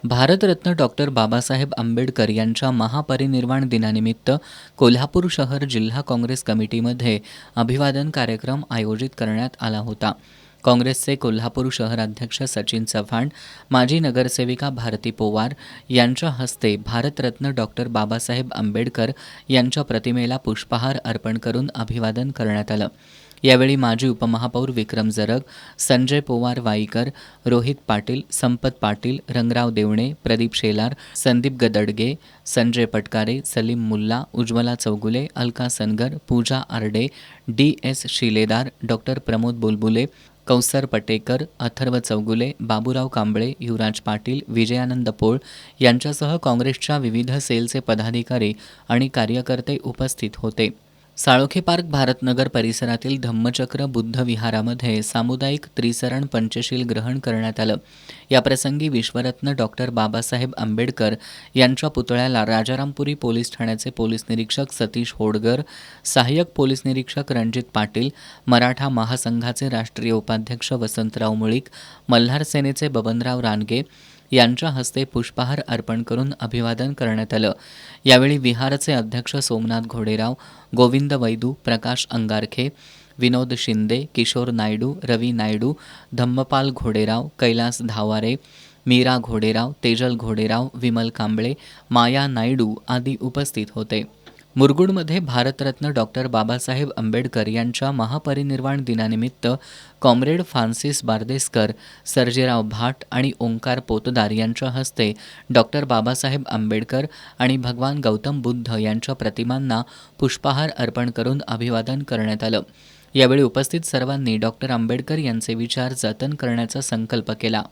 Bharat Ratna doctor Babasaheb Ambedkar यांच्या महापरिनिर्वाण दिनानिमित्त कोल्हापूर शहर जिल्हा काँग्रेस कमिटीमध्ये अभिवादन कार्यक्रम आयोजित करण्यात आला होता. काँग्रेसचे कोल्हापूर शहराध्यक्ष सचिन चव्हाण, माजी नगरसेविका भारती पोवार यांच्या हस्ते भारतरत्न डॉक्टर बाबासाहेब आंबेडकर यांच्या प्रतिमेला पुष्पहार अर्पण करून अभिवादन करण्यात आलं. यावेळी माजी उपमहापौर विक्रम जरग, संजय पोवार वाईकर, रोहित पाटील, संपत पाटील, रंगराव देवणे, प्रदीप शेलार, संदीप गदडगे, संजय पटकारे, सलीम मुल्ला, उज्ज्वला चौगुले, अलका सनगर, पूजा आर्डे, DS शिलेदार, डॉक्टर प्रमोद बुलबुले, कौसर पटेकर, अथर्व चौगुले, बाबूराव कांबळे, युवराज पाटील, विजयानंद पोळ यांच्यासह काँग्रेसच्या विविध सेलचे पदाधिकारी आणि कार्यकर्ते उपस्थित होते. साळोखे पार्क भारतनगर परिसरातील धम्मचक्र बुद्ध विहारामध्ये सामुदायिक त्रिसरण पंचशील ग्रहण करण्यात आलं. याप्रसंगी विश्वरत्न डॉक्टर बाबासाहेब आंबेडकर यांच्या पुतळ्याला राजारामपुरी पोलीस ठाण्याचे पोलीस निरीक्षक सतीश होडगर, सहाय्यक पोलीस निरीक्षक रणजित पाटील, मराठा महासंघाचे राष्ट्रीय उपाध्यक्ष वसंतराव मुळीक, मल्हार सेनेचे बबनराव रानगे यांच्या हस्ते पुष्पहार अर्पण करून अभिवादन करण्यात आलं. यावेळी विहारचे अध्यक्ष सोमनाथ घोडेराव, गोविंद वैदू, प्रकाश अंगारखे, विनोद शिंदे, किशोर नायडू, रवी नायडू, धम्मपाल घोडेराव, कैलास धावारे, मीरा घोडेराव, तेजल घोडेराव, विमल कांबळे, माया नायडू आदी उपस्थित होते. मुरगुडमध्ये भारतरत्न डॉक्टर बाबासाहेब आंबेडकर यांच्या महापरिनिर्वाण दिनानिमित्त कॉम्रेड फ्रान्सिस बारदेसकर, सर्जेराव भाट आणि ओंकार पोतदार यांच्या हस्ते डॉक्टर बाबासाहेब आंबेडकर आणि भगवान गौतम बुद्ध यांच्या प्रतिमांना पुष्पहार अर्पण करून अभिवादन करण्यात आलं. यावेळी उपस्थित सर्वांनी डॉक्टर आंबेडकर यांचे विचार जतन करण्याचा संकल्प केला.